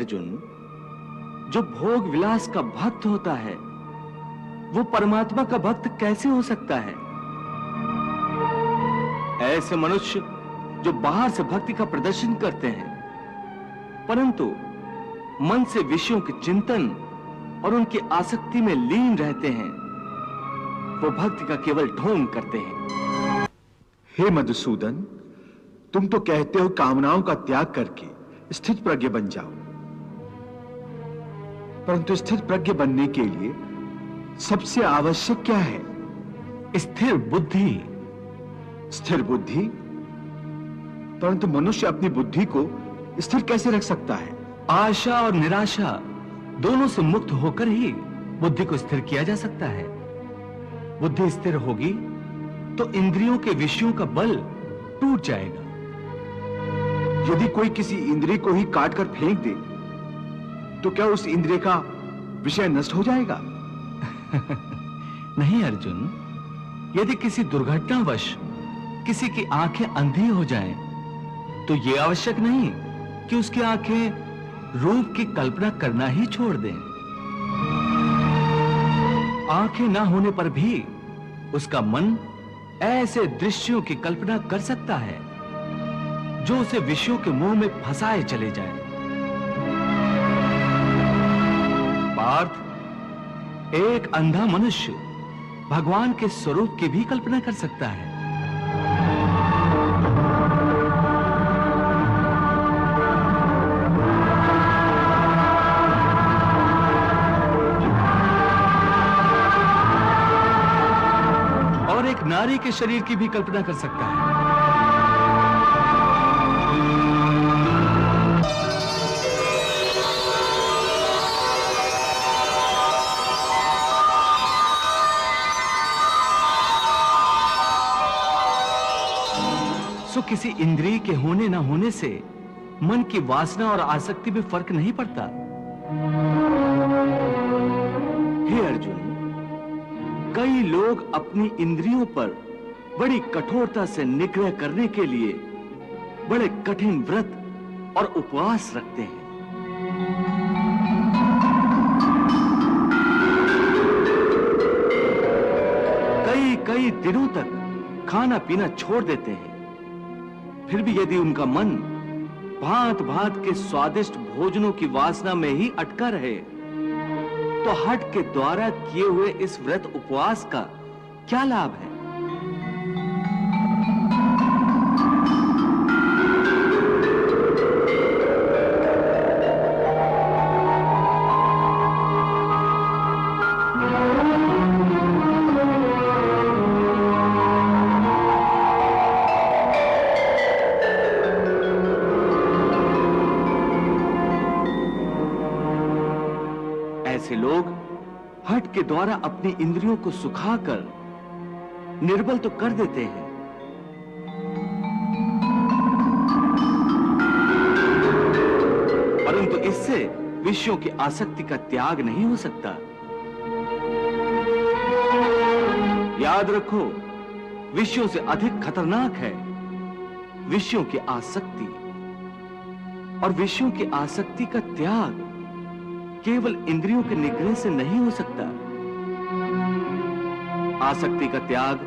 अर्जुन, जो भोग विलास का भक्त होता है वो परमात्मा का भक्त कैसे हो सकता है? ऐसे मनुष्य जो बाहर से भक्ति का प्रदर्शन करते हैं परंतु मन से विषयों के चिंतन और उनकी आसक्ति में लीन रहते हैं, वो भक्ति का केवल ढोंग करते हैं। हे मधुसूदन, तुम तो कहते हो कामनाओं का त्याग करके स्थित प्रज्ञ बन जाओ, परंतु स्थित प्रज्ञ बनने के लिए सबसे आवश्यक क्या है? स्थिर बुद्धि। स्थिर बुद्धि? परंतु मनुष्य अपनी बुद्धि को स्थिर कैसे रख सकता है? आशा और निराशा दोनों से मुक्त होकर ही बुद्धि को स्थिर किया जा सकता है। बुद्धि स्थिर होगी तो इंद्रियों के विषयों का बल टूट जाएगा। यदि कोई किसी इंद्रिय को ही काट कर फेंक दे तो क्या उस इंद्रिय का विषय नष्ट हो जाएगा? नहीं अर्जुन, यदि किसी दुर्घटनावश किसी की आंखें अंधी हो जाएं, तो यह आवश्यक नहीं कि उसकी आंखें रूप की कल्पना करना ही छोड़ दें। आंखें ना होने पर भी उसका मन ऐसे दृश्यों की कल्पना कर सकता है जो उसे विषयों के मुंह में फंसाए चले जाए। पार्थ, एक अंधा मनुष्य भगवान के स्वरूप की भी कल्पना कर सकता है। और एक नारी के शरीर की भी कल्पना कर सकता है। सो किसी इंद्रिय के होने ना होने से मन की वासना और आसक्ति में फर्क नहीं पड़ता। हे अर्जुन, कई लोग अपनी इंद्रियों पर बड़ी कठोरता से निग्रह करने के लिए बड़े कठिन व्रत और उपवास रखते हैं। कई कई दिनों तक खाना पीना छोड़ देते हैं। फिर भी यदि उनका मन भांत भांत के स्वादिष्ट भोजनों की वासना में ही अटका रहे तो हठ के द्वारा किए हुए इस व्रत उपवास का क्या लाभ है? ऐसे लोग हठ के द्वारा अपनी इंद्रियों को सुखाकर निर्बल तो कर देते हैं, परंतु इससे विषयों की आसक्ति का त्याग नहीं हो सकता। याद रखो, विषयों से अधिक खतरनाक है विषयों की आसक्ति, और विषयों की आसक्ति का त्याग केवल इंद्रियों के निग्रह से नहीं हो सकता। आसक्ति का त्याग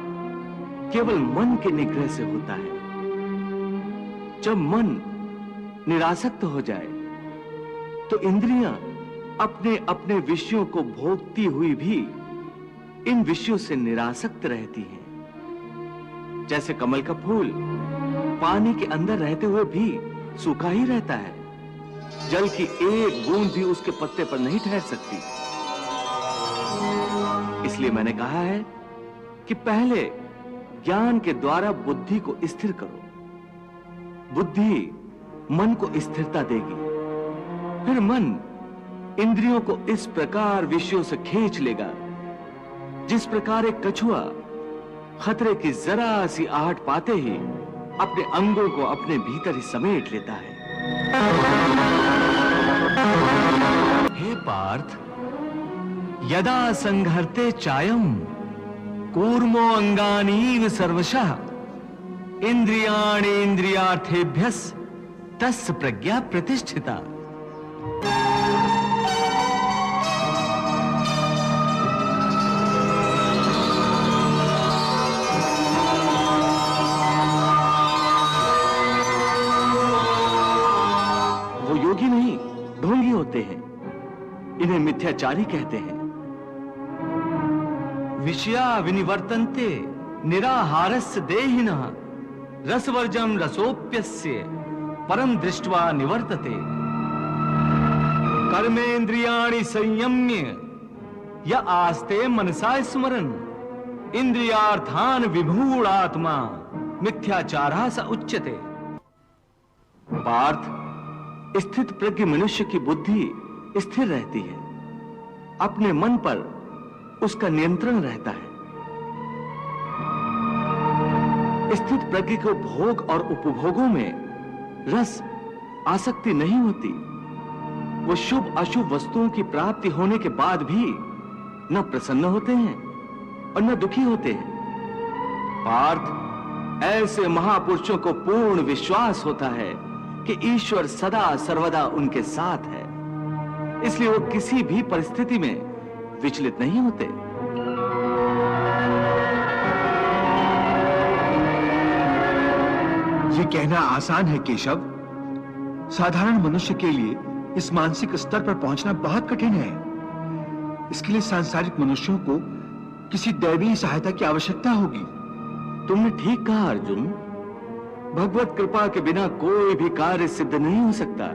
केवल मन के निग्रह से होता है। जब मन निरासक्त हो जाए तो इंद्रियां अपने अपने विषयों को भोगती हुई भी इन विषयों से निरासक्त रहती हैं। जैसे कमल का फूल पानी के अंदर रहते हुए भी सूखा ही रहता है, जल की एक बूंद भी उसके पत्ते पर नहीं ठहर सकती। इसलिए मैंने कहा है कि पहले ज्ञान के द्वारा बुद्धि को स्थिर करो। बुद्धि मन को स्थिरता देगी, फिर मन इंद्रियों को इस प्रकार विषयों से खींच लेगा जिस प्रकार एक कछुआ खतरे की जरा सी आहट पाते ही अपने अंगों को अपने भीतर ही समेट लेता है। हे पार्थ, यदा संघर्ते चायम कूर्मो अंगानीव सर्वशः इंद्रियाणि इंद्रियार्थेभ्यस् तस्य प्रज्ञा प्रतिष्ठिता। ढोंगी होते हैं, इन्हें मिथ्याचारी कहते हैं। विषया विनिवर्तन्ते निराहारस्य देहिनः रसवर्जम रसोप्यस्य परम दृष्ट्वा निवर्तते। कर्मेन्द्रियाणि संयम्य य आस्ते मनसा स्मरन् इंद्रियार्थान विभूढ़ात्मा मिथ्याचारः स उच्यते। पार्थ, स्थित प्रज्ञ मनुष्य की बुद्धि स्थिर रहती है, अपने मन पर उसका नियंत्रण रहता है। स्थित प्रज्ञ को भोग और उपभोगों में रस आसक्ति नहीं होती। वो शुभ अशुभ वस्तुओं की प्राप्ति होने के बाद भी न प्रसन्न होते हैं और न दुखी होते हैं। पार्थ, ऐसे महापुरुषों को पूर्ण विश्वास होता है कि ईश्वर सदा सर्वदा उनके साथ है, इसलिए वो किसी भी परिस्थिति में विचलित नहीं होते। ये कहना आसान है केशव, साधारण मनुष्य के लिए इस मानसिक स्तर पर पहुंचना बहुत कठिन है। इसके लिए सांसारिक मनुष्यों को किसी दैवीय सहायता की आवश्यकता होगी। तुमने ठीक कहा अर्जुन। भगवत कृपा के बिना कोई भी कार्य सिद्ध नहीं हो सकता।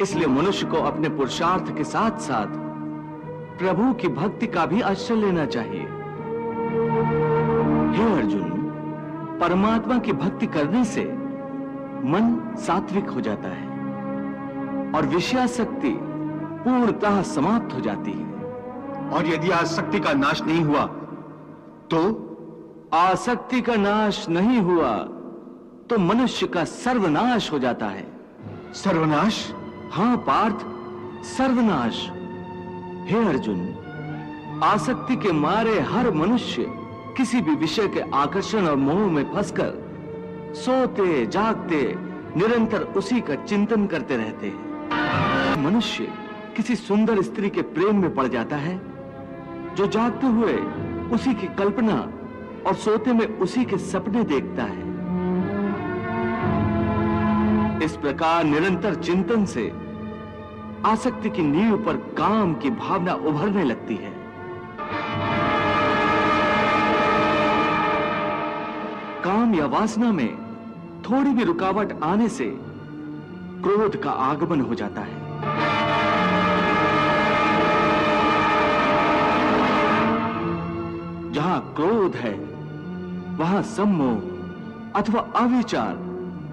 इसलिए मनुष्य को अपने पुरुषार्थ के साथ साथ प्रभु की भक्ति का भी आश्रय लेना चाहिए। हे अर्जुन, परमात्मा की भक्ति करने से मन सात्विक हो जाता है और विषयासक्ति पूर्णतः समाप्त हो जाती है। और यदि आसक्ति का नाश नहीं हुआ तो? आसक्ति का नाश नहीं हुआ तो मनुष्य का सर्वनाश हो जाता है। सर्वनाश? हां पार्थ, सर्वनाश। हे अर्जुन, आसक्ति के मारे हर मनुष्य किसी भी विषय के आकर्षण और मोह में फंसकर सोते जागते निरंतर उसी का चिंतन करते रहते हैं। मनुष्य किसी सुंदर स्त्री के प्रेम में पड़ जाता है, जो जागते हुए उसी की कल्पना और सोते में उसी के सपने देखता है। इस प्रकार निरंतर चिंतन से आसक्ति की नींव पर काम की भावना उभरने लगती है। काम या वासना में थोड़ी भी रुकावट आने से क्रोध का आगमन हो जाता है। जहां क्रोध है वहां सम्मोह अथवा अविचार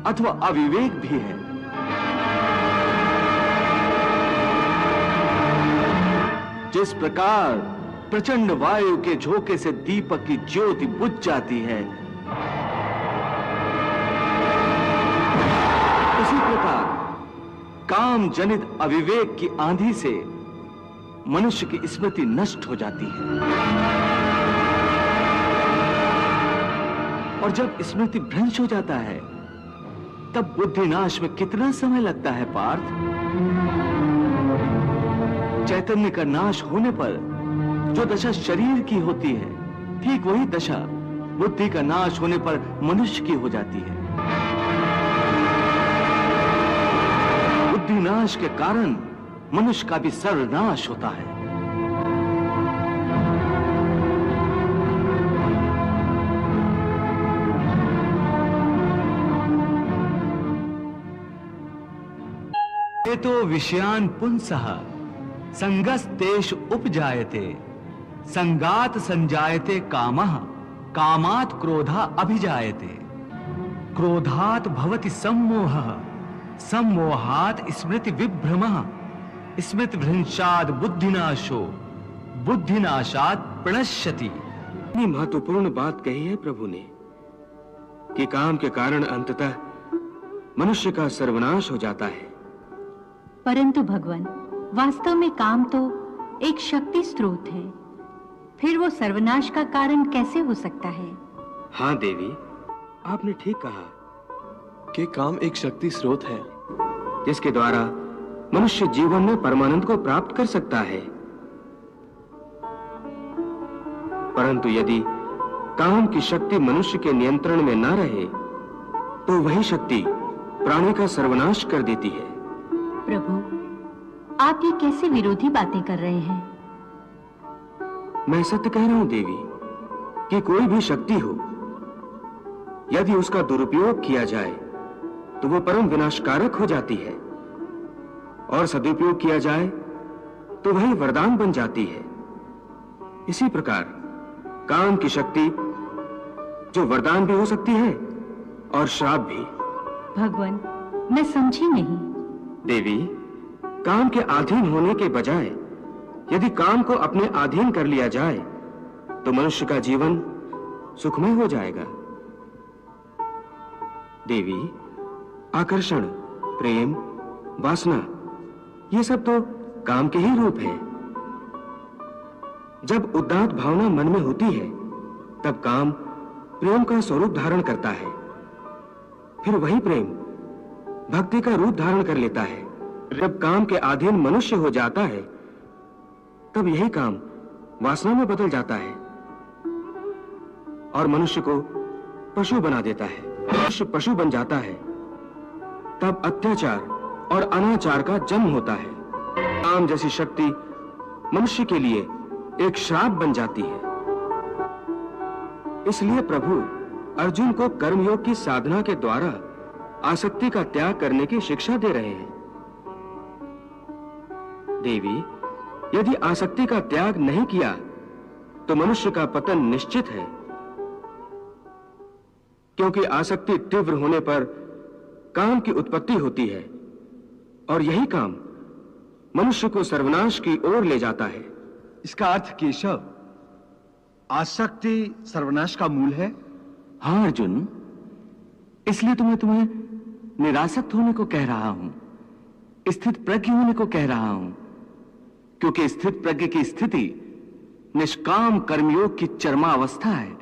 अथवा अविवेक भी है। जिस प्रकार प्रचंड वायु के झोंके से दीपक की ज्योति बुझ जाती है, उसी प्रकार काम जनित अविवेक की आंधी से मनुष्य की स्मृति नष्ट हो जाती है। और जब स्मृति भ्रंश हो जाता है तब बुद्धिनाश में कितना समय लगता है पार्थ। चैतन्य का नाश होने पर जो दशा शरीर की होती है, ठीक वही दशा बुद्धि का नाश होने पर मनुष्य की हो जाती है। बुद्धिनाश के कारण मनुष्य का भी सर्वनाश होता है। तो विषयान पुंसः संगस्तेषु उपजायते संगात संजायते कामः कामात् क्रोधा अभिजायते क्रोधात् भवति सम्मोहः सम्मोहात् स्मृति विभ्रमः स्मृति भ्रंशात् बुद्धिनाशो बुद्धिनाशात् प्रणश्यति। इतनी महत्वपूर्ण बात कही है प्रभु ने कि काम के कारण अंततः मनुष्य का सर्वनाश हो जाता है। परंतु भगवान, वास्तव में काम तो एक शक्ति स्रोत है, फिर वो सर्वनाश का कारण कैसे हो सकता है? हाँ देवी, आपने ठीक कहा कि काम एक शक्ति स्रोत है जिसके द्वारा मनुष्य जीवन में परमानंद को प्राप्त कर सकता है। परंतु यदि काम की शक्ति मनुष्य के नियंत्रण में न रहे तो वही शक्ति प्राणी का सर्वनाश कर देती है। प्रभु, आप ये कैसे विरोधी बातें कर रहे हैं? मैं सत्य कह रहा हूं देवी कि कोई भी शक्ति हो, यदि उसका दुरुपयोग किया जाए तो वो परम विनाशकारक हो जाती है, और सदुपयोग किया जाए तो वही वरदान बन जाती है। इसी प्रकार काम की शक्ति जो वरदान भी हो सकती है और श्राप भी। भगवान, मैं समझी नहीं। देवी, काम के अधीन होने के बजाय यदि काम को अपने अधीन कर लिया जाए तो मनुष्य का जीवन सुखमय हो जाएगा। देवी, आकर्षण, प्रेम, वासना, ये सब तो काम के ही रूप हैं। जब उदात्त भावना मन में होती है तब काम प्रेम का स्वरूप धारण करता है, फिर वही प्रेम भक्ति का रूप धारण कर लेता है। जब काम के अधीन मनुष्य हो जाता है तब यही काम वासना में बदल जाता है और मनुष्य को पशु बना देता है। मनुष्य पशु बन जाता है तब अत्याचार और अनाचार का जन्म होता है। काम जैसी शक्ति मनुष्य के लिए एक श्राप बन जाती है। इसलिए प्रभु अर्जुन को कर्मयोग की साधना के द्वारा आसक्ति का त्याग करने की शिक्षा दे रहे हैं। देवी, यदि आसक्ति का त्याग नहीं किया तो मनुष्य का पतन निश्चित है, क्योंकि आसक्ति तीव्र होने पर काम की उत्पत्ति होती है और यही काम मनुष्य को सर्वनाश की ओर ले जाता है। इसका अर्थ केशव, आसक्ति सर्वनाश का मूल है? हाँ अर्जुन, इसलिए तो मैं तुम्हें निरासक्त होने को कह रहा हूं, स्थित प्रज्ञ होने को कह रहा हूं, क्योंकि स्थित प्रज्ञ की स्थिति निष्काम कर्मयोग की चरमावस्था है।